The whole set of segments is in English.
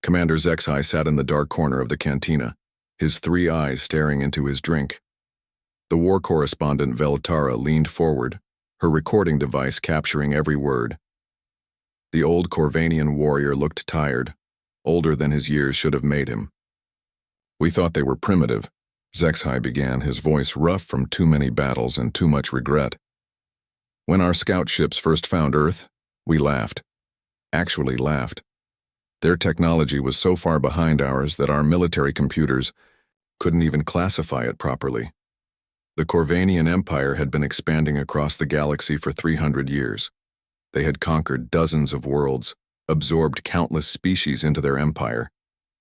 Commander HFY sat in the dark corner of the cantina, his three eyes staring into his drink. The war correspondent Veltara leaned forward, her recording device capturing every word. The old Corvanian warrior looked tired, older than his years should have made him. "We thought they were primitive," HFY began, his voice rough from too many battles and too much regret. "When our scout ships first found Earth, we laughed. Actually laughed. Their technology was so far behind ours that our military computers couldn't even classify it properly. The Corvanian Empire had been expanding across the galaxy for 300 years. They had conquered dozens of worlds, absorbed countless species into their empire.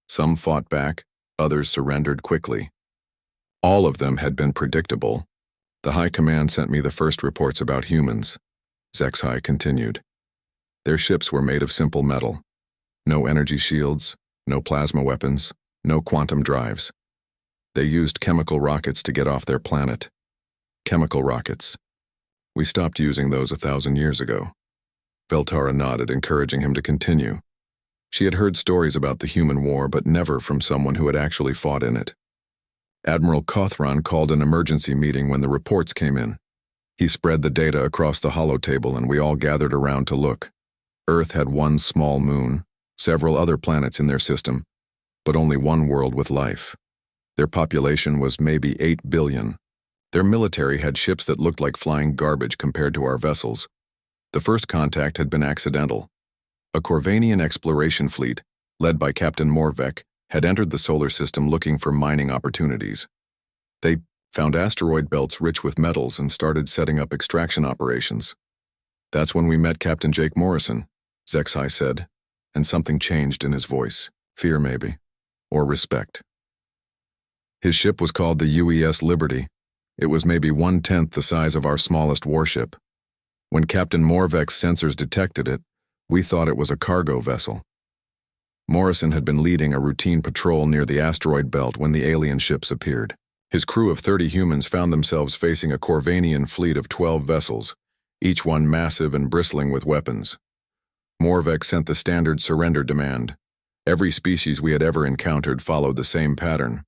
Some fought back, others surrendered quickly. All of them had been predictable. The High Command sent me the first reports about humans," HFY continued. "Their ships were made of simple metal. No energy shields, no plasma weapons, no quantum drives. They used chemical rockets to get off their planet. Chemical rockets. We stopped using those 1,000 years ago." Veltara nodded, encouraging him to continue. She had heard stories about the human war, but never from someone who had actually fought in it. Admiral Kothron called an emergency meeting when the reports came in. He spread the data across the holotable and we all gathered around to look. Earth had one small moon, several other planets in their system, but only one world with life. Their population was maybe 8 billion. Their military had ships that looked like flying garbage compared to our vessels. The first contact had been accidental. A Corvanian exploration fleet, led by Captain Morvek, had entered the solar system looking for mining opportunities. They found asteroid belts rich with metals and started setting up extraction operations. "That's when we met Captain Jake Morrison," HFY said, and something changed in his voice. Fear, maybe, or respect. "His ship was called the UES Liberty. It was maybe 1/10 the size of our smallest warship. When Captain Morvek's sensors detected it, we thought it was a cargo vessel. Morrison had been leading a routine patrol near the asteroid belt when the alien ships appeared. His crew of 30 humans found themselves facing a Corvanian fleet of 12 vessels, each one massive and bristling with weapons. Morvek sent the standard surrender demand. Every species we had ever encountered followed the same pattern.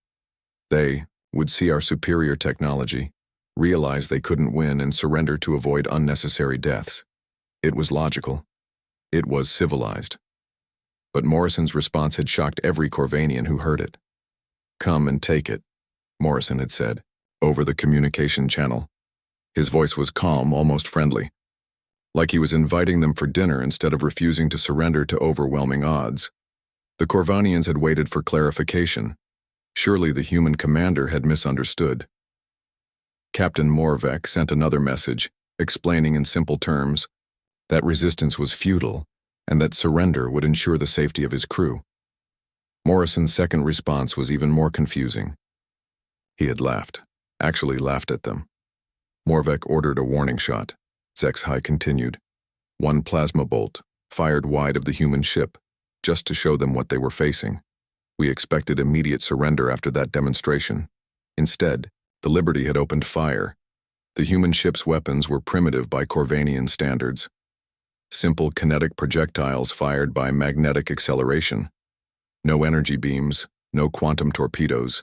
They would see our superior technology, realize they couldn't win, and surrender to avoid unnecessary deaths. It was logical. It was civilized. But Morrison's response had shocked every Corvanian who heard it. "Come and take it," Morrison had said, over the communication channel. His voice was calm, almost friendly, like he was inviting them for dinner instead of refusing to surrender to overwhelming odds. The Corvanians had waited for clarification. Surely the human commander had misunderstood. Captain Morvek sent another message, explaining in simple terms that resistance was futile and that surrender would ensure the safety of his crew. Morrison's second response was even more confusing. He had laughed, actually laughed at them. Morvek ordered a warning shot. HFY continued. One plasma bolt, fired wide of the human ship, just to show them what they were facing. We expected immediate surrender after that demonstration. Instead, the Liberty had opened fire. The human ship's weapons were primitive by Corvanian standards. Simple kinetic projectiles fired by magnetic acceleration. No energy beams, no quantum torpedoes,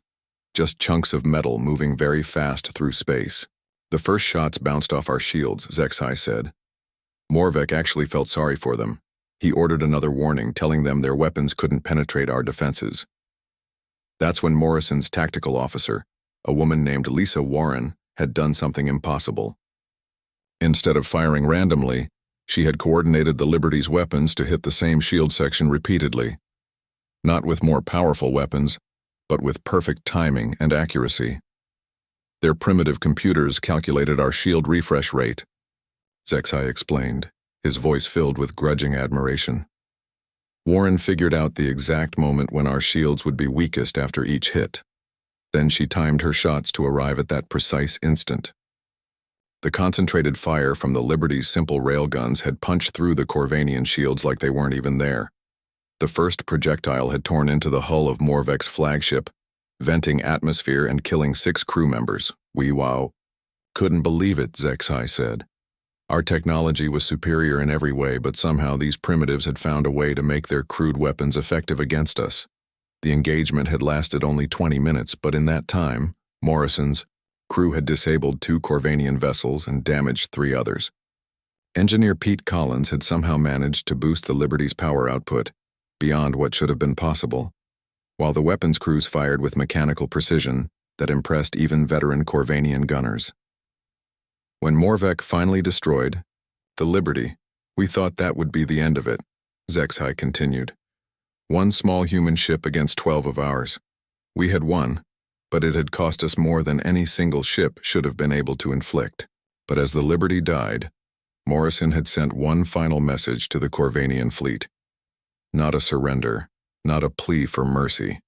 just chunks of metal moving very fast through space. "The first shots bounced off our shields," HFY said. Morvek actually felt sorry for them. He ordered another warning, telling them their weapons couldn't penetrate our defenses. That's when Morrison's tactical officer, a woman named Lisa Warren, had done something impossible. Instead of firing randomly, she had coordinated the Liberty's weapons to hit the same shield section repeatedly. Not with more powerful weapons, but with perfect timing and accuracy. Their primitive computers calculated our shield refresh rate, HFY explained, his voice filled with grudging admiration. Warren figured out the exact moment when our shields would be weakest after each hit. Then she timed her shots to arrive at that precise instant. The concentrated fire from the Liberty's simple railguns had punched through the Corvanian shields like they weren't even there. The first projectile had torn into the hull of Morvek's flagship, venting atmosphere and killing 6 crew members. "We couldn't believe it," HFY said. Our technology was superior in every way, but somehow these primitives had found a way to make their crude weapons effective against us. The engagement had lasted only 20 minutes, but in that time, Morrison's crew had disabled 2 Corvanian vessels and damaged 3 others. Engineer Pete Collins had somehow managed to boost the Liberty's power output beyond what should have been possible, while the weapons crews fired with mechanical precision that impressed even veteran Corvanian gunners. When Morvek finally destroyed the Liberty, we thought that would be the end of it, HFY continued. 1 small human ship against 12 of ours. We had won, but it had cost us more than any single ship should have been able to inflict. But as the Liberty died, Morrison had sent one final message to the Corvanian fleet. Not a surrender, not a plea for mercy.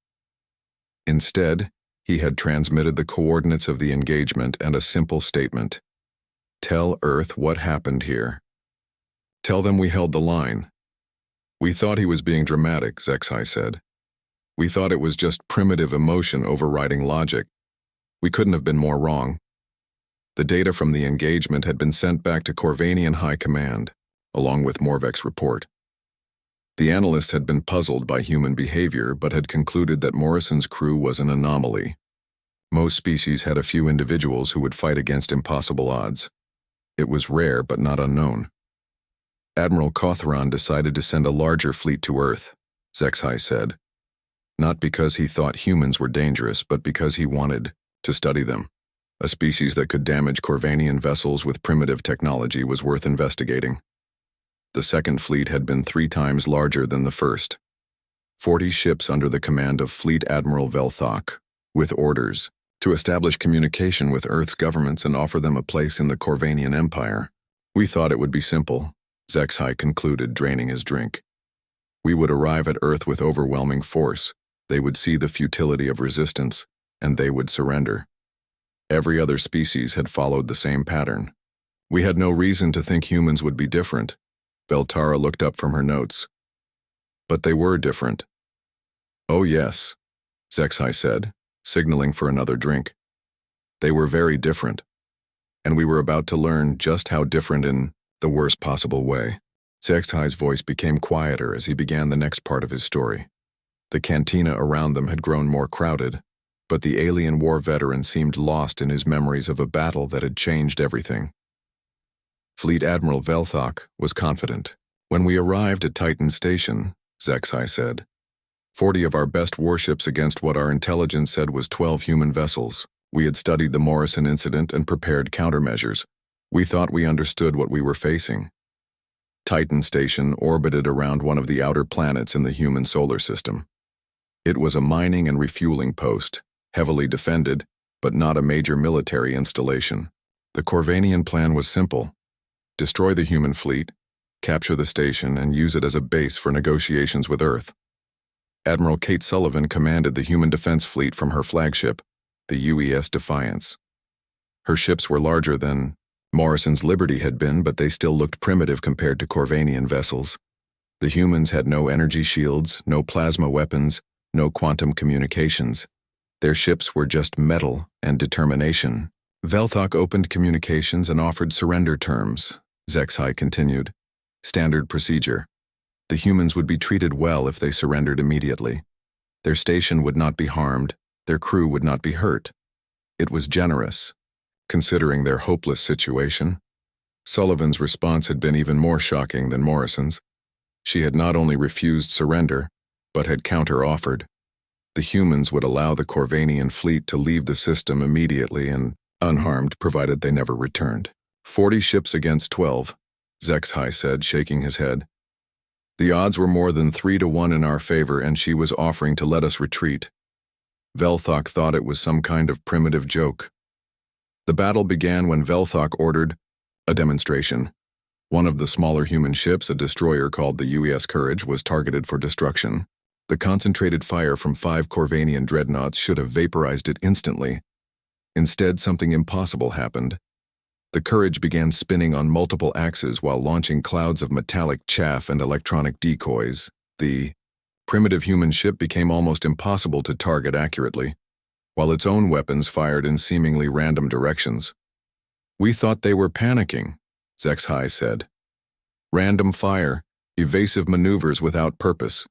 Instead, he had transmitted the coordinates of the engagement and a simple statement. Tell Earth what happened here. Tell them we held the line. We thought he was being dramatic, HFY said. We thought it was just primitive emotion overriding logic. We couldn't have been more wrong. The data from the engagement had been sent back to Corvanian High Command, along with Morvek's report. The analyst had been puzzled by human behavior, but had concluded that Morrison's crew was an anomaly. Most species had a few individuals who would fight against impossible odds. It was rare but not unknown. Admiral Cawthron decided to send a larger fleet to Earth, HFY said. Not because he thought humans were dangerous, but because he wanted to study them. A species that could damage Corvanian vessels with primitive technology was worth investigating. The second fleet had been 3 times larger than the first. 40 ships under the command of Fleet Admiral Velthok, with orders to establish communication with Earth's governments and offer them a place in the Corvanian Empire. We thought it would be simple, HFY concluded, draining his drink. We would arrive at Earth with overwhelming force. They would see the futility of resistance, and they would surrender. Every other species had followed the same pattern. We had no reason to think humans would be different. Veltara looked up from her notes. But they were different. Oh yes, HFY said, signaling for another drink. They were very different. And we were about to learn just how different in the worst possible way. HFY's voice became quieter as he began the next part of his story. The cantina around them had grown more crowded, but the alien war veteran seemed lost in his memories of a battle that had changed everything. Fleet Admiral Velthok was confident. When we arrived at Titan Station, HFY said, 40 of our best warships against what our intelligence said was 12 human vessels. We had studied the Morrison incident and prepared countermeasures. We thought we understood what we were facing. Titan Station orbited around one of the outer planets in the human solar system. It was a mining and refueling post, heavily defended, but not a major military installation. The Corvanian plan was simple. Destroy the human fleet, capture the station, and use it as a base for negotiations with Earth. Admiral Kate Sullivan commanded the human defense fleet from her flagship, the UES Defiance. Her ships were larger than Morrison's Liberty had been, but they still looked primitive compared to Corvanian vessels. The humans had no energy shields, no plasma weapons, no quantum communications. Their ships were just metal and determination. Velthok opened communications and offered surrender terms, HFY continued. Standard procedure. The humans would be treated well if they surrendered immediately. Their station would not be harmed, their crew would not be hurt. It was generous, considering their hopeless situation. Sullivan's response had been even more shocking than Morrison's. She had not only refused surrender, but had counter-offered. The humans would allow the Corvanian fleet to leave the system immediately and unharmed, provided they never returned. 40 ships against 12, HFY said, shaking his head. The odds were more than 3 to 1 in our favor, and she was offering to let us retreat. Velthok thought it was some kind of primitive joke. The battle began when Velthok ordered a demonstration. One of the smaller human ships, a destroyer called the UES Courage, was targeted for destruction. The concentrated fire from 5 Corvanian dreadnoughts should have vaporized it instantly. Instead, something impossible happened. The Courage began spinning on multiple axes while launching clouds of metallic chaff and electronic decoys. The primitive human ship became almost impossible to target accurately, while its own weapons fired in seemingly random directions. We thought they were panicking, HFY said. Random fire, evasive maneuvers without purpose.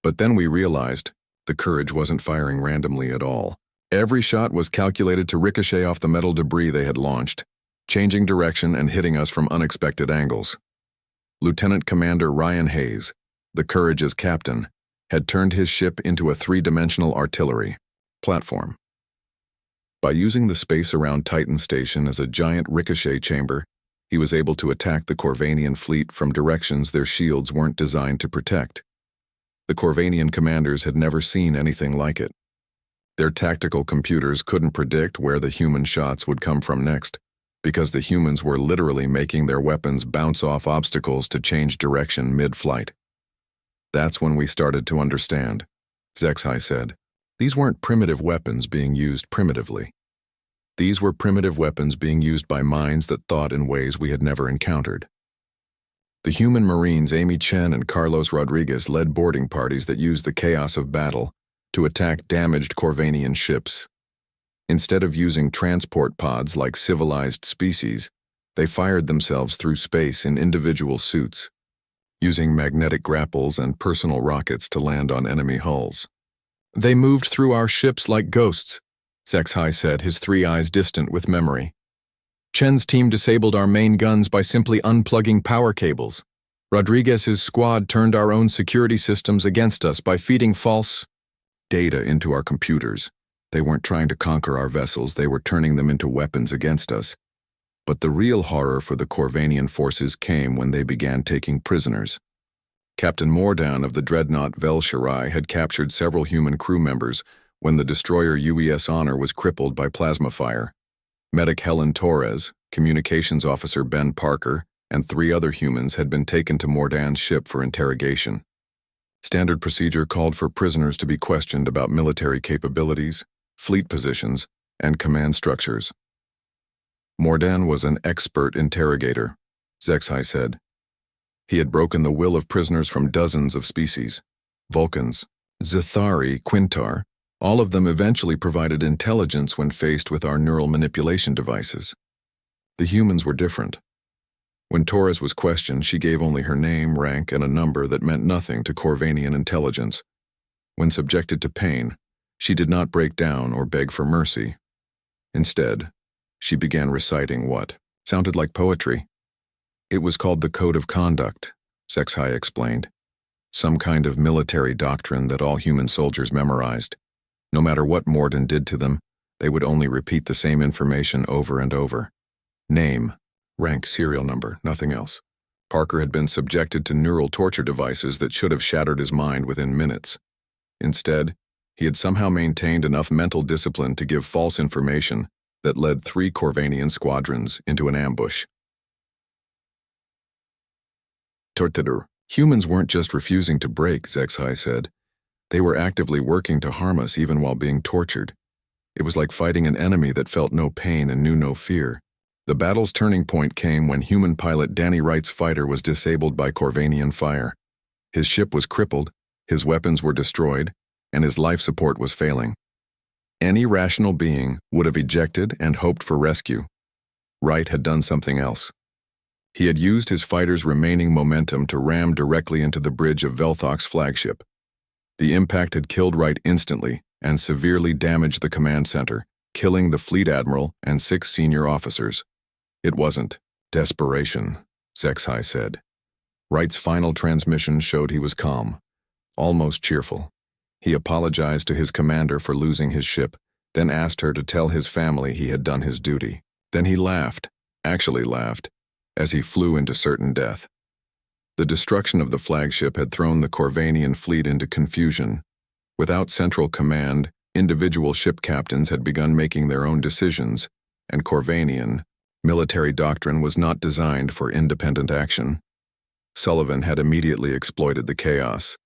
But then we realized the Courage wasn't firing randomly at all. Every shot was calculated to ricochet off the metal debris they had launched, changing direction and hitting us from unexpected angles. Lieutenant Commander Ryan Hayes, the Courage's captain, had turned his ship into a three-dimensional artillery platform. By using the space around Titan Station as a giant ricochet chamber, he was able to attack the Corvanian fleet from directions their shields weren't designed to protect. The Corvanian commanders had never seen anything like it. Their tactical computers couldn't predict where the human shots would come from next, because the humans were literally making their weapons bounce off obstacles to change direction mid-flight. That's when we started to understand, HFY said. These weren't primitive weapons being used primitively. These were primitive weapons being used by minds that thought in ways we had never encountered. The human Marines Amy Chen and Carlos Rodriguez led boarding parties that used the chaos of battle to attack damaged Corvanian ships. Instead of using transport pods like civilized species, they fired themselves through space in individual suits, using magnetic grapples and personal rockets to land on enemy hulls. They moved through our ships like ghosts, HFY said, his three eyes distant with memory. Chen's team disabled our main guns by simply unplugging power cables. Rodriguez's squad turned our own security systems against us by feeding false data into our computers. They weren't trying to conquer our vessels, they were turning them into weapons against us. But the real horror for the Corvanian forces came when they began taking prisoners. Captain Mordan of the dreadnought Vel'Sharai had captured several human crew members when the destroyer UES Honor was crippled by plasma fire. Medic Helen Torres, communications officer Ben Parker, and 3 other humans had been taken to Mordan's ship for interrogation. Standard procedure called for prisoners to be questioned about military capabilities, fleet positions, and command structures. Mordan was an expert interrogator, HFY said. He had broken the will of prisoners from dozens of species. Vulcans, Zethari, Quintar, all of them eventually provided intelligence when faced with our neural manipulation devices. The humans were different. When Torres was questioned, she gave only her name, rank, and a number that meant nothing to Corvanian intelligence. When subjected to pain, she did not break down or beg for mercy. Instead, she began reciting what sounded like poetry. It was called the Code of Conduct, HFY explained. Some kind of military doctrine that all human soldiers memorized. No matter what Mordan did to them, they would only repeat the same information over and over. Name, rank, serial number, nothing else. Parker had been subjected to neural torture devices that should have shattered his mind within minutes. Instead, he had somehow maintained enough mental discipline to give false information that led 3 Corvanian squadrons into an ambush. Torture. Humans weren't just refusing to break, HFY said. They were actively working to harm us even while being tortured. It was like fighting an enemy that felt no pain and knew no fear. The battle's turning point came when human pilot Danny Wright's fighter was disabled by Corvanian fire. His ship was crippled, his weapons were destroyed, and his life support was failing. Any rational being would have ejected and hoped for rescue. Wright had done something else. He had used his fighter's remaining momentum to ram directly into the bridge of Velthok's flagship. The impact had killed Wright instantly and severely damaged the command center, killing the fleet admiral and 6 senior officers. It wasn't desperation, HFY said. Wright's final transmission showed he was calm, almost cheerful. He apologized to his commander for losing his ship, then asked her to tell his family he had done his duty. Then he laughed, actually laughed, as he flew into certain death. The destruction of the flagship had thrown the Corvanian fleet into confusion. Without central command, individual ship captains had begun making their own decisions, and Corvanian military doctrine was not designed for independent action. Sullivan had immediately exploited the chaos.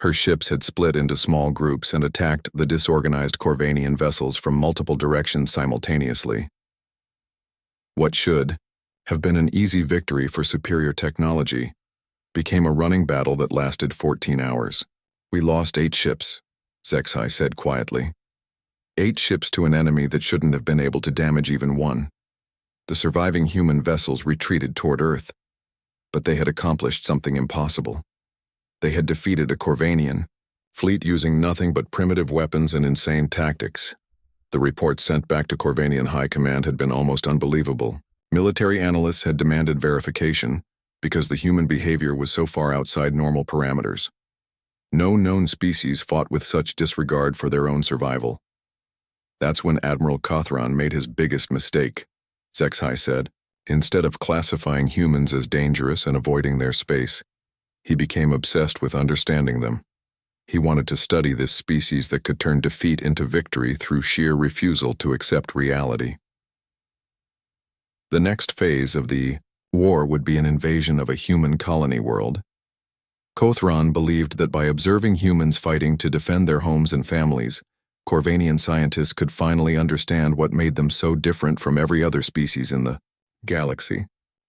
Her ships had split into small groups and attacked the disorganized Corvanian vessels from multiple directions simultaneously. What should have been an easy victory for superior technology became a running battle that lasted 14 hours. We lost 8 ships, HFY said quietly. 8 ships to an enemy that shouldn't have been able to damage even 1. The surviving human vessels retreated toward Earth, but they had accomplished something impossible. They had defeated a Corvanian fleet using nothing but primitive weapons and insane tactics. The reports sent back to Corvanian High Command had been almost unbelievable. Military analysts had demanded verification because the human behavior was so far outside normal parameters. No known species fought with such disregard for their own survival. That's when Admiral Cothron made his biggest mistake, Zexhai said. Instead of classifying humans as dangerous and avoiding their space, he became obsessed with understanding them. He wanted to study this species that could turn defeat into victory through sheer refusal to accept reality. The next phase of the war would be an invasion of a human colony world. Cothron believed that by observing humans fighting to defend their homes and families, Corvanian scientists could finally understand what made them so different from every other species in the galaxy.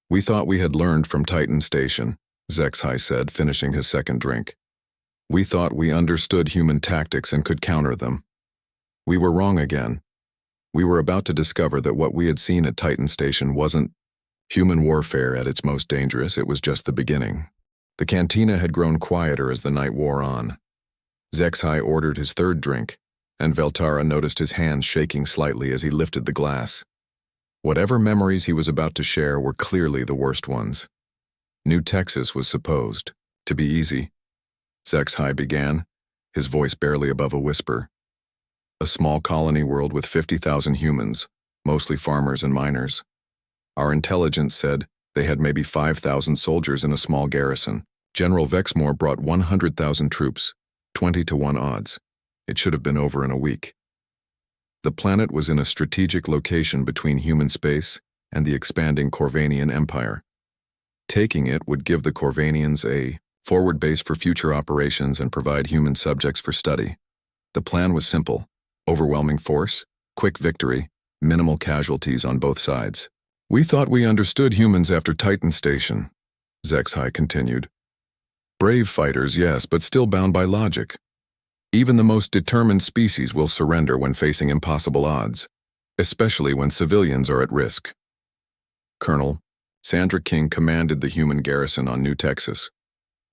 We thought we had learned from Titan Station, Zexhai said, finishing his second drink. We thought we understood human tactics and could counter them. We were wrong again. We were about to discover that what we had seen at Titan Station wasn't human warfare at its most dangerous, it was just the beginning. The cantina had grown quieter as the night wore on. Zexhai ordered his third drink, and Veltara noticed his hands shaking slightly as he lifted the glass. Whatever memories he was about to share were clearly the worst ones. New Texas was supposed to be easy. Zexhai began, his voice barely above a whisper. A small colony world with 50,000 humans, mostly farmers and miners. Our intelligence said they had maybe 5,000 soldiers in a small garrison. General Vexmore brought 100,000 troops, 20-to-1 odds. It should have been over in a week. The planet was in a strategic location between human space and the expanding Corvanian Empire. Taking it would give the Corvanians a forward base for future operations and provide human subjects for study. The plan was simple: overwhelming force, quick victory, minimal casualties on both sides. We thought we understood humans after Titan Station, Zexhai continued. Brave fighters, yes, but still bound by logic. Even the most determined species will surrender when facing impossible odds, especially when civilians are at risk. Colonel Sandra King commanded the human garrison on New Texas.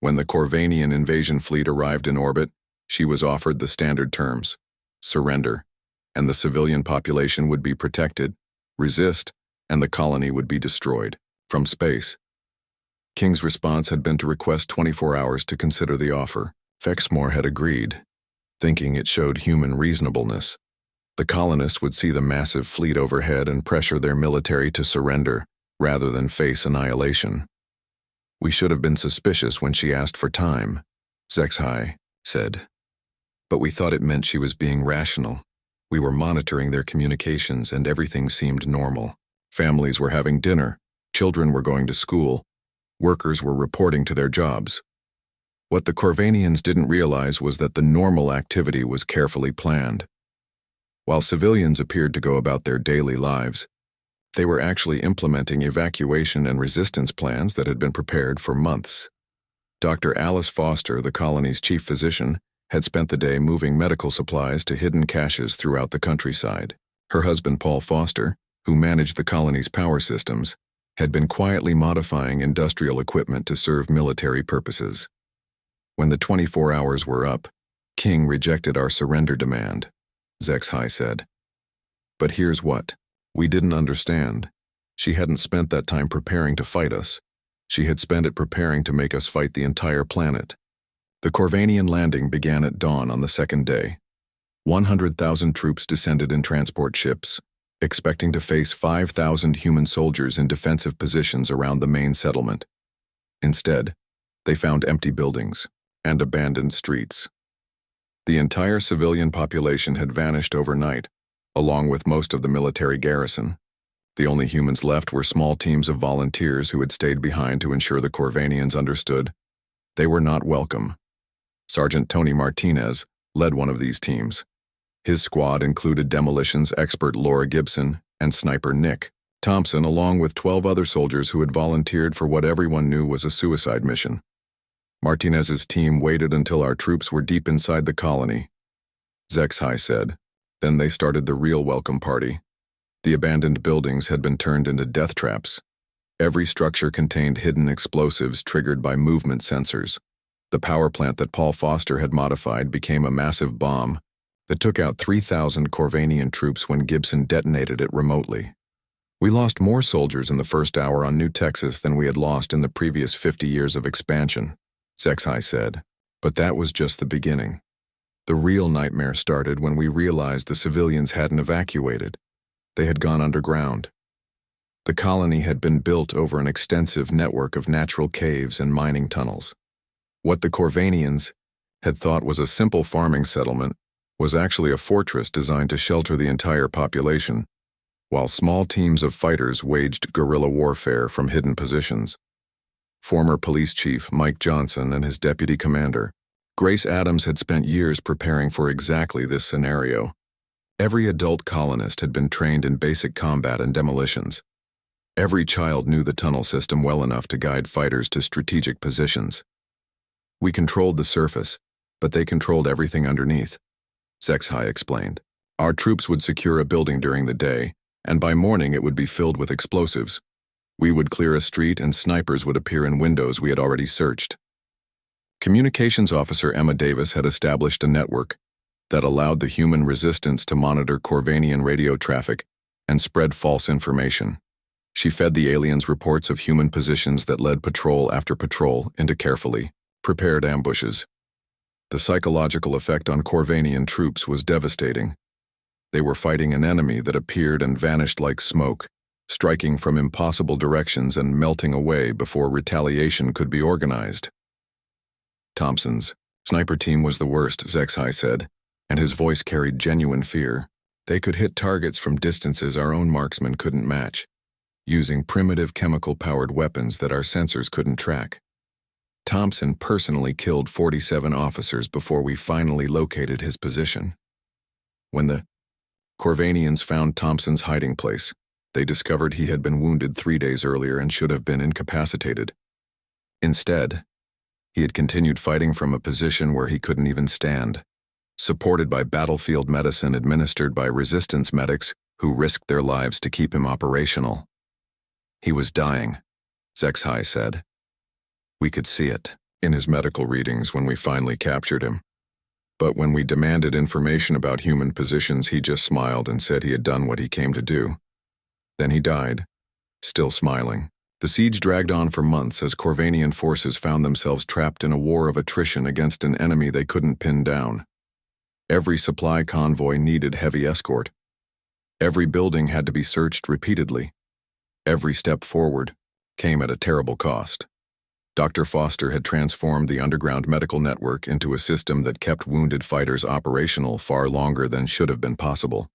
When the Corvanian invasion fleet arrived in orbit, she was offered the standard terms: surrender, and the civilian population would be protected; resist, and the colony would be destroyed from space. King's response had been to request 24 hours to consider the offer. Vexmore had agreed, thinking it showed human reasonableness. The colonists would see the massive fleet overhead and pressure their military to surrender, rather than face annihilation. We should have been suspicious when she asked for time, Zexhai said. But we thought it meant she was being rational. We were monitoring their communications and everything seemed normal. Families were having dinner, children were going to school, workers were reporting to their jobs. What the Corvanians didn't realize was that the normal activity was carefully planned. While civilians appeared to go about their daily lives, they were actually implementing evacuation and resistance plans that had been prepared for months. Dr. Alice Foster, the colony's chief physician, had spent the day moving medical supplies to hidden caches throughout the countryside. Her husband, Paul Foster, who managed the colony's power systems, had been quietly modifying industrial equipment to serve military purposes. When the 24 hours were up, King rejected our surrender demand, Zexhai said. But here's what: we didn't understand. She hadn't spent that time preparing to fight us. She had spent it preparing to make us fight the entire planet. The Corvanian landing began at dawn on the second day. 100,000 troops descended in transport ships, expecting to face 5,000 human soldiers in defensive positions around the main settlement. Instead, they found empty buildings and abandoned streets. The entire civilian population had vanished overnight, along with most of the military garrison. The only humans left were small teams of volunteers who had stayed behind to ensure the Corvanians understood they were not welcome. Sergeant Tony Martinez led one of these teams. His squad included demolitions expert Laura Gibson and sniper Nick Thompson, along with 12 other soldiers who had volunteered for what everyone knew was a suicide mission. Martinez's team waited until our troops were deep inside the colony, Zexhai said. Then they started the real welcome party. The abandoned buildings had been turned into death traps. Every structure contained hidden explosives triggered by movement sensors. The power plant that Paul Foster had modified became a massive bomb that took out 3,000 Corvanian troops when Gibson detonated it remotely. We lost more soldiers in the first hour on New Texas than we had lost in the previous 50 years of expansion, HFY said. But that was just the beginning. The real nightmare started when we realized the civilians hadn't evacuated. They had gone underground. The colony had been built over an extensive network of natural caves and mining tunnels. What the Corvanians had thought was a simple farming settlement was actually a fortress designed to shelter the entire population, while small teams of fighters waged guerrilla warfare from hidden positions. Former police chief Mike Johnson and his deputy commander, Grace Adams, had spent years preparing for exactly this scenario. Every adult colonist had been trained in basic combat and demolitions. Every child knew the tunnel system well enough to guide fighters to strategic positions. We controlled the surface, but they controlled everything underneath, HFY explained. Our troops would secure a building during the day, and by morning it would be filled with explosives. We would clear a street and snipers would appear in windows we had already searched. Communications officer Emma Davis had established a network that allowed the human resistance to monitor Corvanian radio traffic and spread false information. She fed the aliens reports of human positions that led patrol after patrol into carefully prepared ambushes. The psychological effect on Corvanian troops was devastating. They were fighting an enemy that appeared and vanished like smoke, striking from impossible directions and melting away before retaliation could be organized. Thompson's sniper team was the worst, HFY said, and his voice carried genuine fear. They could hit targets from distances our own marksmen couldn't match, using primitive chemical-powered weapons that our sensors couldn't track. Thompson personally killed 47 officers before we finally located his position. When the Corvanians found Thompson's hiding place, they discovered he had been wounded 3 days earlier and should have been incapacitated. Instead, he had continued fighting from a position where he couldn't even stand, supported by battlefield medicine administered by resistance medics who risked their lives to keep him operational. He was dying, HFY said. We could see it in his medical readings when we finally captured him. But when we demanded information about human positions, he just smiled and said he had done what he came to do. Then he died, still smiling. The siege dragged on for months as Corvanian forces found themselves trapped in a war of attrition against an enemy they couldn't pin down. Every supply convoy needed heavy escort. Every building had to be searched repeatedly. Every step forward came at a terrible cost. Dr. Foster had transformed the underground medical network into a system that kept wounded fighters operational far longer than should have been possible.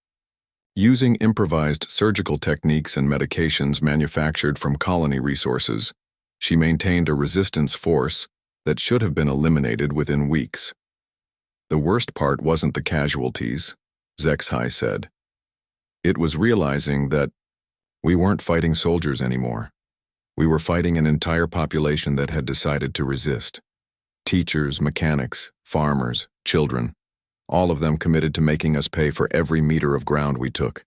Using improvised surgical techniques and medications manufactured from colony resources, she maintained a resistance force that should have been eliminated within weeks. The worst part wasn't the casualties, HFY said. It was realizing that we weren't fighting soldiers anymore. We were fighting an entire population that had decided to resist. Teachers, mechanics, farmers, children, all of them committed to making us pay for every meter of ground we took.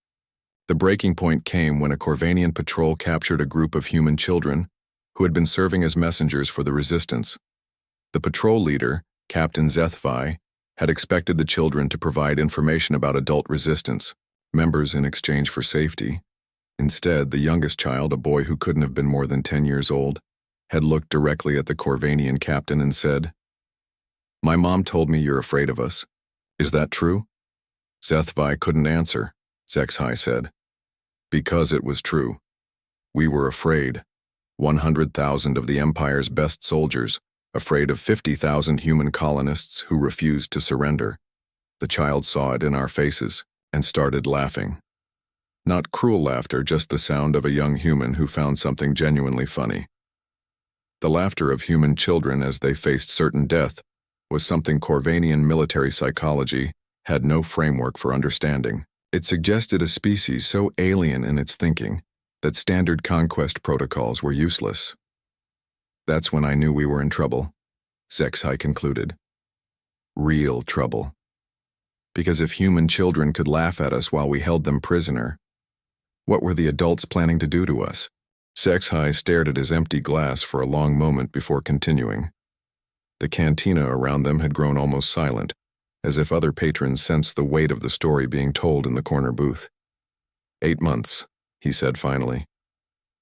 The breaking point came when a Corvanian patrol captured a group of human children who had been serving as messengers for the resistance. The patrol leader, Captain HFY, had expected the children to provide information about adult resistance, members in exchange for safety. Instead, the youngest child, a boy who couldn't have been more than 10 years old, had looked directly at the Corvanian captain and said, "My mom told me you're afraid of us. Is that true?" HFY couldn't answer, HFY said. Because it was true. We were afraid. 100,000 of the Empire's best soldiers, afraid of 50,000 human colonists who refused to surrender. The child saw it in our faces and started laughing. Not cruel laughter, just the sound of a young human who found something genuinely funny. The laughter of human children as they faced certain death was something Corvanian military psychology had no framework for understanding. It suggested a species so alien in its thinking that standard conquest protocols were useless. That's when I knew we were in trouble, HFY concluded. Real trouble. Because if human children could laugh at us while we held them prisoner, What were the adults planning to do to us? HFY stared at his empty glass for a long moment before continuing. The cantina around them had grown almost silent, as if other patrons sensed the weight of the story being told in the corner booth. 8 months, he said finally.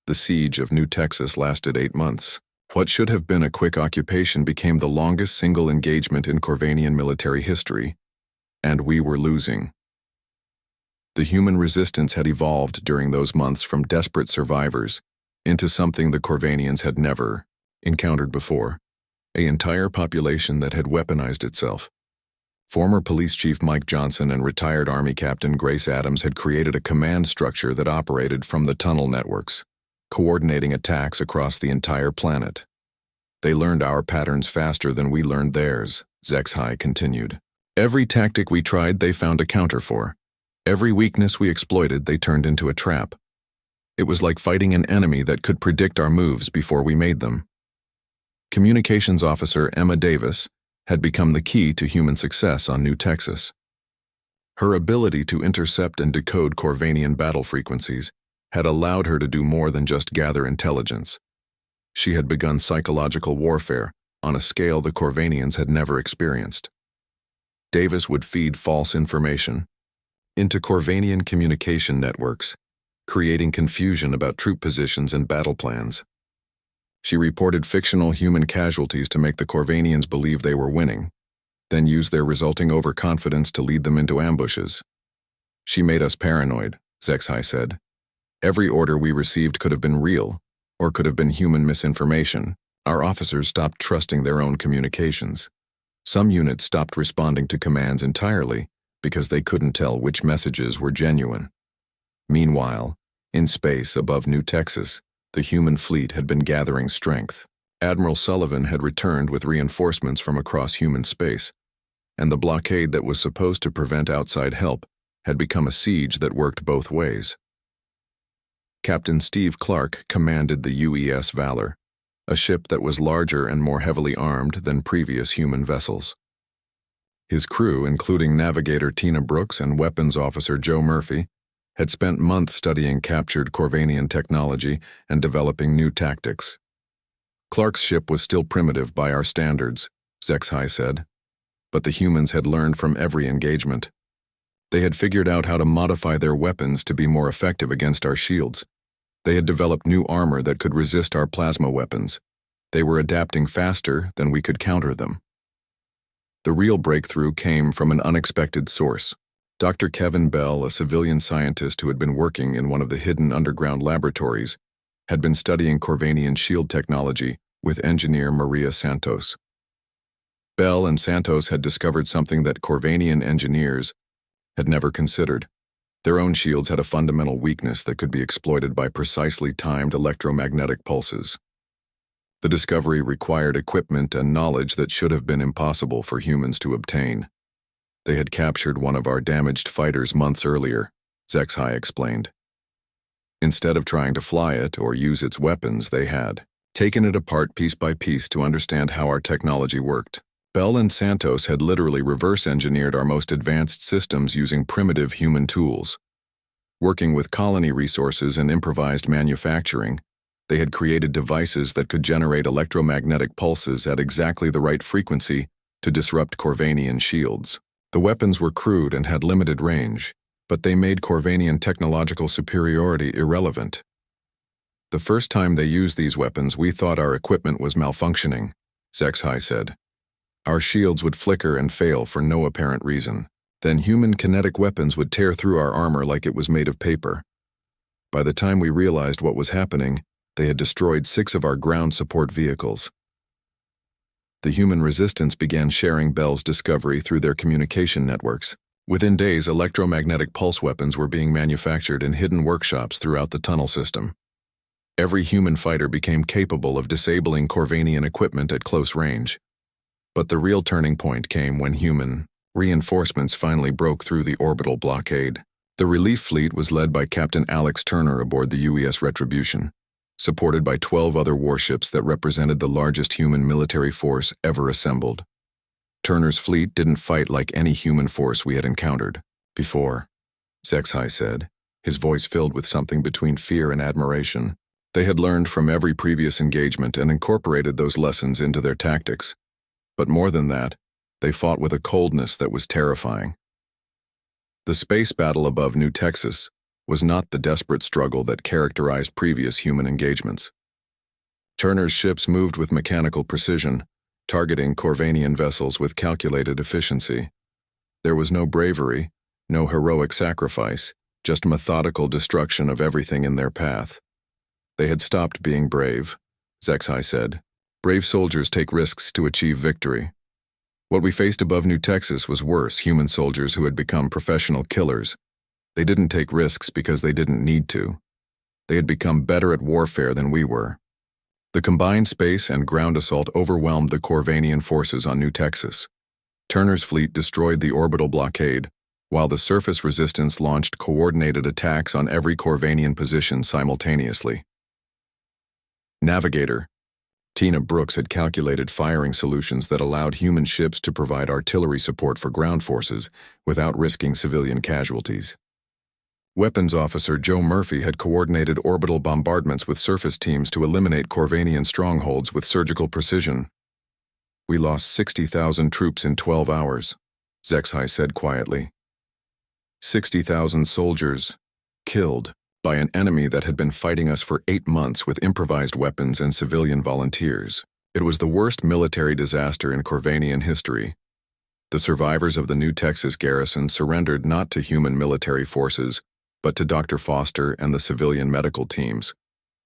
The siege of New Texas lasted 8 months. What should have been a quick occupation became the longest single engagement in Corvanian military history, and we were losing. The human resistance had evolved during those months from desperate survivors into something the Corvanians had never encountered before, an entire population that had weaponized itself. Former Police Chief Mike Johnson and retired Army Captain Grace Adams had created a command structure that operated from the tunnel networks, coordinating attacks across the entire planet. They learned our patterns faster than we learned theirs, HFY continued. Every tactic we tried, they found a counter for. Every weakness we exploited, they turned into a trap. It was like fighting an enemy that could predict our moves before we made them. Communications Officer Emma Davis had become the key to human success on New Texas. Her ability to intercept and decode Corvanian battle frequencies had allowed her to do more than just gather intelligence. She had begun psychological warfare on a scale the Corvanians had never experienced. Davis would feed false information into Corvanian communication networks, creating confusion about troop positions and battle plans. She reported fictional human casualties to make the Corvanians believe they were winning, then used their resulting overconfidence to lead them into ambushes. She made us paranoid, HFY said. Every order we received could have been real, or could have been human misinformation. Our officers stopped trusting their own communications. Some units stopped responding to commands entirely because they couldn't tell which messages were genuine. Meanwhile, in space above New Texas, the human fleet had been gathering strength. Admiral Sullivan had returned with reinforcements from across human space, and the blockade that was supposed to prevent outside help had become a siege that worked both ways. Captain Steve Clark commanded the UES Valor, a ship that was larger and more heavily armed than previous human vessels. His crew, including navigator Tina Brooks and weapons officer Joe Murphy, had spent months studying captured Corvanian technology and developing new tactics. Clark's ship was still primitive by our standards, HFY said, but the humans had learned from every engagement. They had figured out how to modify their weapons to be more effective against our shields. They had developed new armor that could resist our plasma weapons. They were adapting faster than we could counter them. The real breakthrough came from an unexpected source. Dr. Kevin Bell, a civilian scientist who had been working in one of the hidden underground laboratories, had been studying Corvanian shield technology with engineer Maria Santos. Bell and Santos had discovered something that Corvanian engineers had never considered. Their own shields had a fundamental weakness that could be exploited by precisely timed electromagnetic pulses. The discovery required equipment and knowledge that should have been impossible for humans to obtain. They had captured one of our damaged fighters months earlier, HFY explained. Instead of trying to fly it or use its weapons, they had taken it apart piece by piece to understand how our technology worked. Bell and Santos had literally reverse-engineered our most advanced systems using primitive human tools. Working with colony resources and improvised manufacturing, they had created devices that could generate electromagnetic pulses at exactly the right frequency to disrupt Corvanian shields. The weapons were crude and had limited range, but they made Corvanian technological superiority irrelevant. The first time they used these weapons, we thought our equipment was malfunctioning, HFY said. Our shields would flicker and fail for no apparent reason. Then human kinetic weapons would tear through our armor like it was made of paper. By the time we realized what was happening, they had destroyed 6 of our ground support vehicles. The human resistance began sharing Bell's discovery through their communication networks. Within days, electromagnetic pulse weapons were being manufactured in hidden workshops throughout the tunnel system. Every human fighter became capable of disabling Corvanian equipment at close range. But the real turning point came when human reinforcements finally broke through the orbital blockade. The relief fleet was led by Captain Alex Turner aboard the UES Retribution, supported by 12 other warships that represented the largest human military force ever assembled. Turner's fleet didn't fight like any human force we had encountered before, HFY said, his voice filled with something between fear and admiration. They had learned from every previous engagement and incorporated those lessons into their tactics. But more than that, they fought with a coldness that was terrifying. The space battle above New Texas was not the desperate struggle that characterized previous human engagements. Turner's ships moved with mechanical precision, targeting Corvanian vessels with calculated efficiency. There was no bravery, no heroic sacrifice, just methodical destruction of everything in their path. They had stopped being brave, HFY said. Brave soldiers take risks to achieve victory. What we faced above New Texas was worse, human soldiers who had become professional killers. They didn't take risks because they didn't need to. They had become better at warfare than we were. The combined space and ground assault overwhelmed the Corvanian forces on New Texas. Turner's fleet destroyed the orbital blockade, while the surface resistance launched coordinated attacks on every Corvanian position simultaneously. Navigator Tina Brooks had calculated firing solutions that allowed human ships to provide artillery support for ground forces without risking civilian casualties. Weapons Officer Joe Murphy had coordinated orbital bombardments with surface teams to eliminate Corvanian strongholds with surgical precision. We lost 60,000 troops in 12 hours, HFY said quietly. 60,000 soldiers killed by an enemy that had been fighting us for 8 months with improvised weapons and civilian volunteers. It was the worst military disaster in Corvanian history. The survivors of the New Texas garrison surrendered not to human military forces, but to Dr. Foster and the civilian medical teams.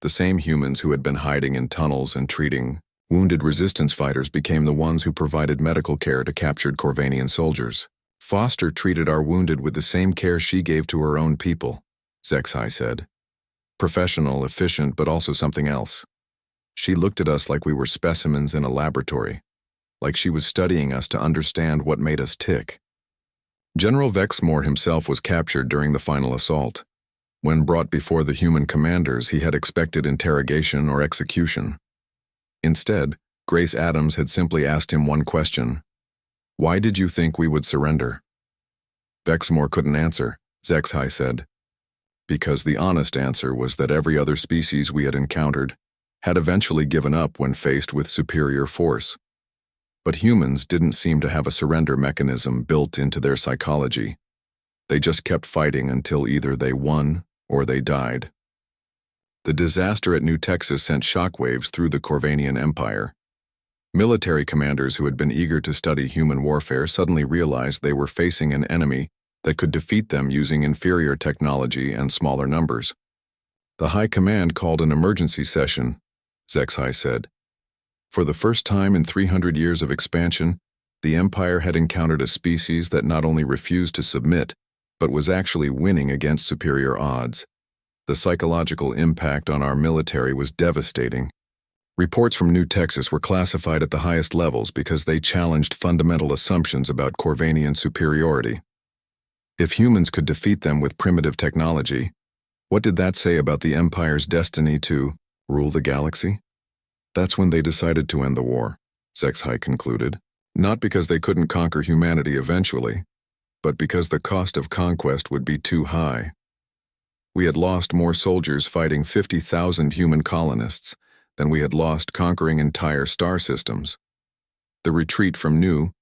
The same humans who had been hiding in tunnels and treating wounded resistance fighters became the ones who provided medical care to captured Corvanian soldiers. Foster treated our wounded with the same care she gave to her own people, HFY said. Professional, efficient, but also something else. She looked at us like we were specimens in a laboratory, like she was studying us to understand what made us tick. General Vexmore himself was captured during the final assault. When brought before the human commanders, he had expected interrogation or execution. Instead, Grace Adams had simply asked him one question. Why did you think we would surrender? Vexmore couldn't answer, HFY said. Because the honest answer was that every other species we had encountered had eventually given up when faced with superior force. But humans didn't seem to have a surrender mechanism built into their psychology. They just kept fighting until either they won or they died. The disaster at New Texas sent shockwaves through the Corvanian Empire. Military commanders who had been eager to study human warfare suddenly realized they were facing an enemy that could defeat them using inferior technology and smaller numbers. The High Command called an emergency session, HFY said. For the first time in 300 years of expansion, the Empire had encountered a species that not only refused to submit, but was actually winning against superior odds. The psychological impact on our military was devastating. Reports from New Texas were classified at the highest levels because they challenged fundamental assumptions about Corvanian superiority. If humans could defeat them with primitive technology, what did that say about the Empire's destiny to rule the galaxy? That's when they decided to end the war, HFY concluded. Not because they couldn't conquer humanity eventually, but because the cost of conquest would be too high. We had lost more soldiers fighting 50,000 human colonists than we had lost conquering entire star systems. The retreat from New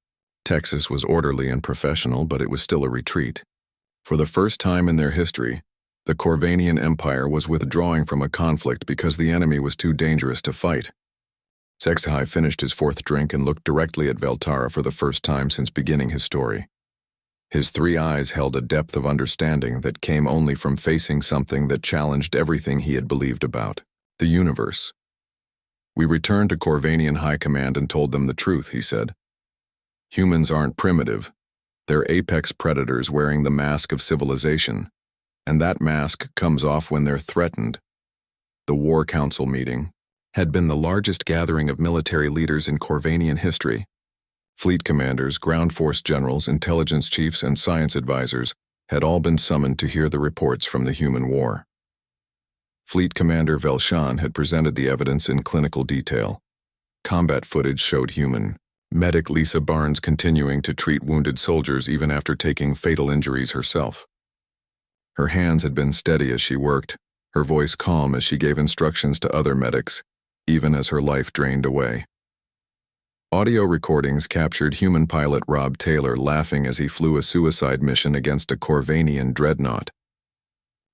Texas was orderly and professional, but it was still a retreat. For the first time in their history, the Corvanian Empire was withdrawing from a conflict because the enemy was too dangerous to fight. HFY finished his fourth drink and looked directly at Veltara for the first time since beginning his story. His 3 eyes held a depth of understanding that came only from facing something that challenged everything he had believed about the universe. We returned to Corvanian High Command and told them the truth, he said. Humans aren't primitive. They're apex predators wearing the mask of civilization, and that mask comes off when they're threatened. The War Council meeting had been the largest gathering of military leaders in Corvanian history. Fleet commanders, ground force generals, intelligence chiefs, and science advisors had all been summoned to hear the reports from the human war. Fleet Commander Velshan had presented the evidence in clinical detail. Combat footage showed human medic Lisa Barnes continuing to treat wounded soldiers even after taking fatal injuries herself. Her hands had been steady as she worked, her voice calm as she gave instructions to other medics, even as her life drained away. Audio recordings captured human pilot Rob Taylor laughing as he flew a suicide mission against a Corvanian dreadnought.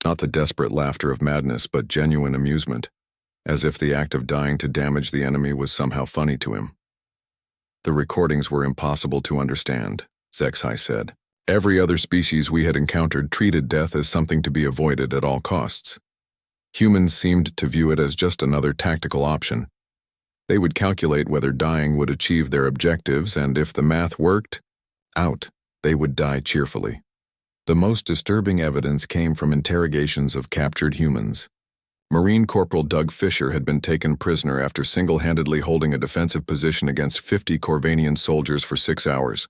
Not the desperate laughter of madness, but genuine amusement, as if the act of dying to damage the enemy was somehow funny to him. The recordings were impossible to understand, HFY said. Every other species we had encountered treated death as something to be avoided at all costs. Humans seemed to view it as just another tactical option. They would calculate whether dying would achieve their objectives, and if the math worked out, they would die cheerfully. The most disturbing evidence came from interrogations of captured humans. Marine Corporal Doug Fisher had been taken prisoner after single-handedly holding a defensive position against 50 Corvanian soldiers for 6 hours.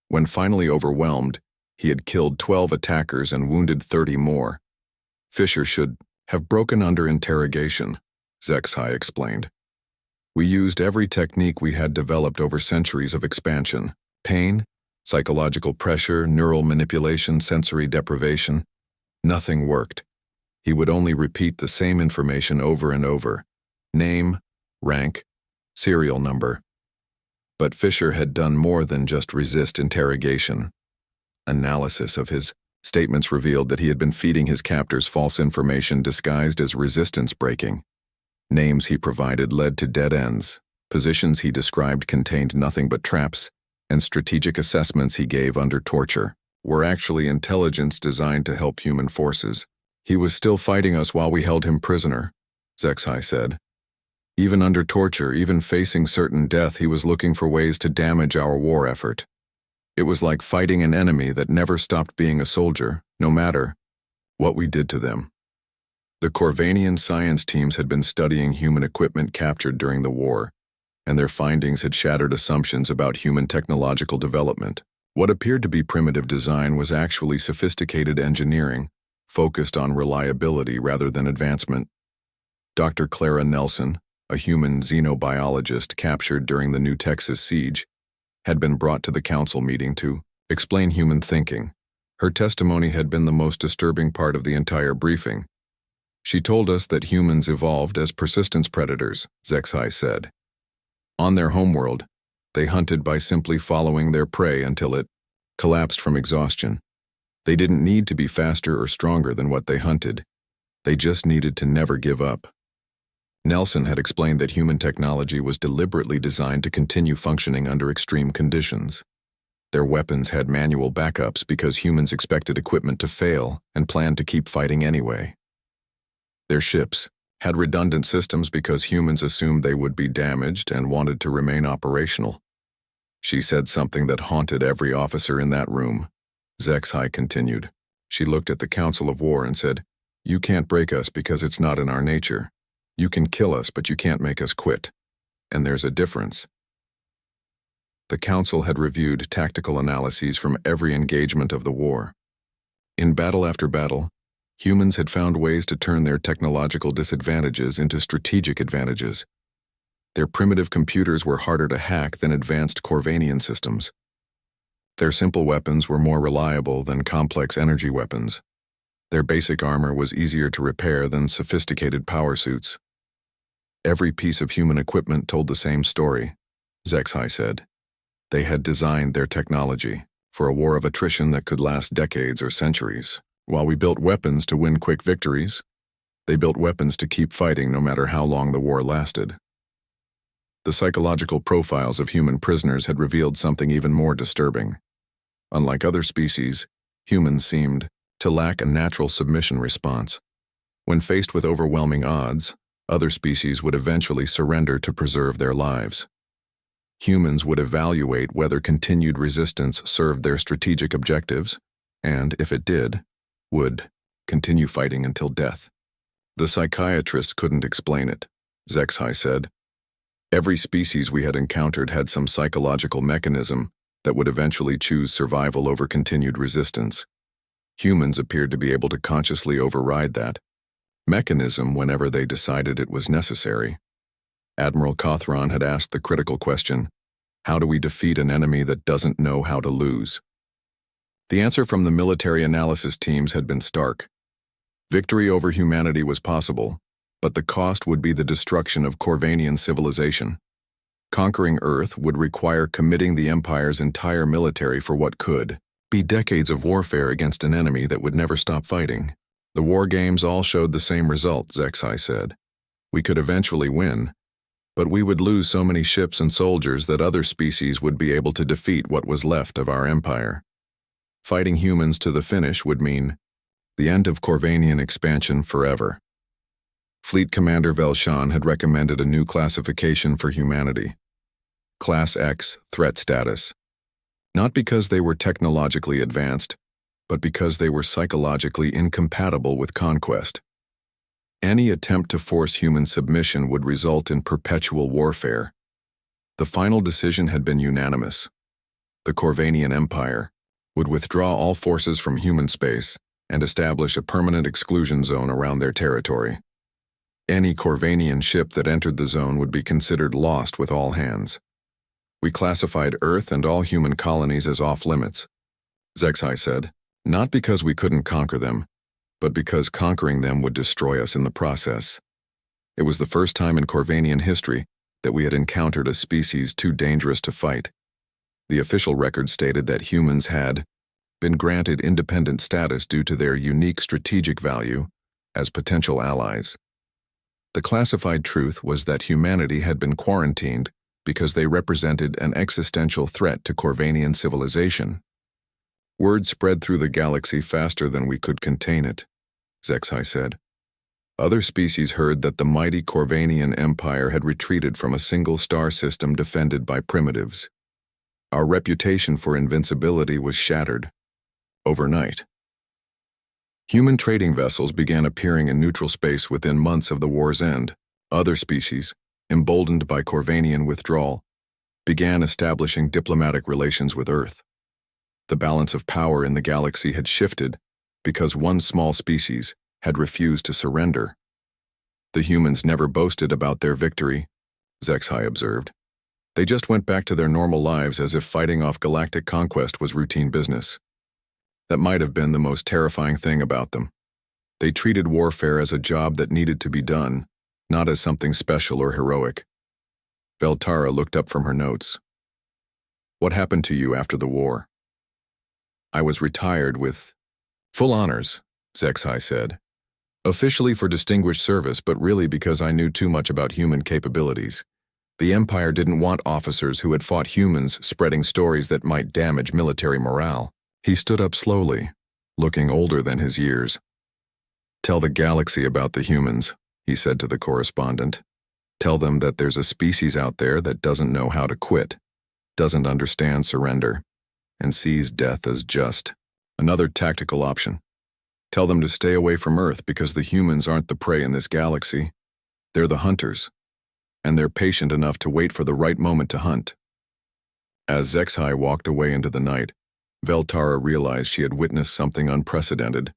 When finally overwhelmed, he had killed 12 attackers and wounded 30 more. Fisher should have broken under interrogation, HFY explained. We used every technique we had developed over centuries of expansion: pain, psychological pressure, neural manipulation, sensory deprivation. Nothing worked. He would only repeat the same information over and over: name, rank, serial number. But Fisher had done more than just resist interrogation. Analysis of his statements revealed that he had been feeding his captors false information disguised as resistance breaking. Names he provided led to dead ends, positions he described contained nothing but traps, and strategic assessments he gave under torture were actually intelligence designed to help human forces. He was still fighting us while we held him prisoner, HFY said. Even under torture, even facing certain death, he was looking for ways to damage our war effort. It was like fighting an enemy that never stopped being a soldier, no matter what we did to them. The Corvanian science teams had been studying human equipment captured during the war, and their findings had shattered assumptions about human technological development. What appeared to be primitive design was actually sophisticated engineering, focused on reliability rather than advancement. Dr. Clara Nelson, a human xenobiologist captured during the New Texas siege, had been brought to the council meeting to explain human thinking. Her testimony had been the most disturbing part of the entire briefing. She told us that humans evolved as persistence predators, HFY said. On their homeworld, they hunted by simply following their prey until it collapsed from exhaustion. They didn't need to be faster or stronger than what they hunted. They just needed to never give up. Nelson had explained that human technology was deliberately designed to continue functioning under extreme conditions. Their weapons had manual backups because humans expected equipment to fail and planned to keep fighting anyway. Their ships had redundant systems because humans assumed they would be damaged and wanted to remain operational. She said something that haunted every officer in that room. HFY continued. She looked at the Council of War and said, "You can't break us because it's not in our nature. You can kill us, but you can't make us quit. And there's a difference." The Council had reviewed tactical analyses from every engagement of the war. In battle after battle, humans had found ways to turn their technological disadvantages into strategic advantages. Their primitive computers were harder to hack than advanced Corvanian systems. Their simple weapons were more reliable than complex energy weapons. Their basic armor was easier to repair than sophisticated power suits. Every piece of human equipment told the same story, HFY said. They had designed their technology for a war of attrition that could last decades or centuries. While we built weapons to win quick victories, they built weapons to keep fighting no matter how long the war lasted. The psychological profiles of human prisoners had revealed something even more disturbing. Unlike other species, humans seemed to lack a natural submission response. When faced with overwhelming odds, other species would eventually surrender to preserve their lives. Humans would evaluate whether continued resistance served their strategic objectives, and, if it did, would continue fighting until death. The psychiatrists couldn't explain it, HFY said. Every species we had encountered had some psychological mechanism that would eventually choose survival over continued resistance. Humans appeared to be able to consciously override that mechanism whenever they decided it was necessary. Admiral Cothron had asked the critical question, how do we defeat an enemy that doesn't know how to lose? The answer from the military analysis teams had been stark. Victory over humanity was possible, but the cost would be the destruction of Corvanian civilization. Conquering Earth would require committing the Empire's entire military for what could be decades of warfare against an enemy that would never stop fighting. The war games all showed the same result, HFY said. We could eventually win, but we would lose so many ships and soldiers that other species would be able to defeat what was left of our empire. Fighting humans to the finish would mean the end of Corvanian expansion forever. Fleet Commander Velshan had recommended a new classification for humanity. Class X, threat status. Not because they were technologically advanced, but because they were psychologically incompatible with conquest. Any attempt to force human submission would result in perpetual warfare. The final decision had been unanimous. The Corvanian Empire would withdraw all forces from human space and establish a permanent exclusion zone around their territory. Any Corvanian ship that entered the zone would be considered lost with all hands. We classified Earth and all human colonies as off-limits, HFY said, not because we couldn't conquer them, but because conquering them would destroy us in the process. It was the first time in Corvanian history that we had encountered a species too dangerous to fight. The official record stated that humans had been granted independent status due to their unique strategic value as potential allies. The classified truth was that humanity had been quarantined because they represented an existential threat to Corvanian civilization. Word spread through the galaxy faster than we could contain it, HFY said. Other species heard that the mighty Corvanian Empire had retreated from a single star system defended by primitives. Our reputation for invincibility was shattered overnight. Human trading vessels began appearing in neutral space within months of the war's end. Other species, emboldened by Corvanian withdrawal, began establishing diplomatic relations with Earth. The balance of power in the galaxy had shifted because one small species had refused to surrender. The humans never boasted about their victory, HFY observed. They just went back to their normal lives as if fighting off galactic conquest was routine business. That might have been the most terrifying thing about them. They treated warfare as a job that needed to be done, not as something special or heroic. Veltara looked up from her notes. What happened to you after the war? I was retired with full honors, HFY said. Officially for distinguished service, but really because I knew too much about human capabilities. The Empire didn't want officers who had fought humans spreading stories that might damage military morale. He stood up slowly, looking older than his years. Tell the galaxy about the humans, he said to the correspondent. Tell them that there's a species out there that doesn't know how to quit, doesn't understand surrender, and sees death as just another tactical option. Tell them to stay away from Earth because the humans aren't the prey in this galaxy. They're the hunters, and they're patient enough to wait for the right moment to hunt. As HFY walked away into the night, Veltara realized she had witnessed something unprecedented.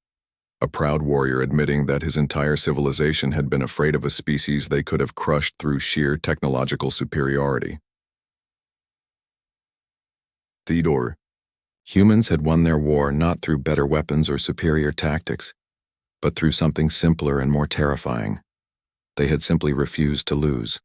A proud warrior admitting that his entire civilization had been afraid of a species they could have crushed through sheer technological superiority. Theodore. Humans had won their war not through better weapons or superior tactics, but through something simpler and more terrifying. They had simply refused to lose.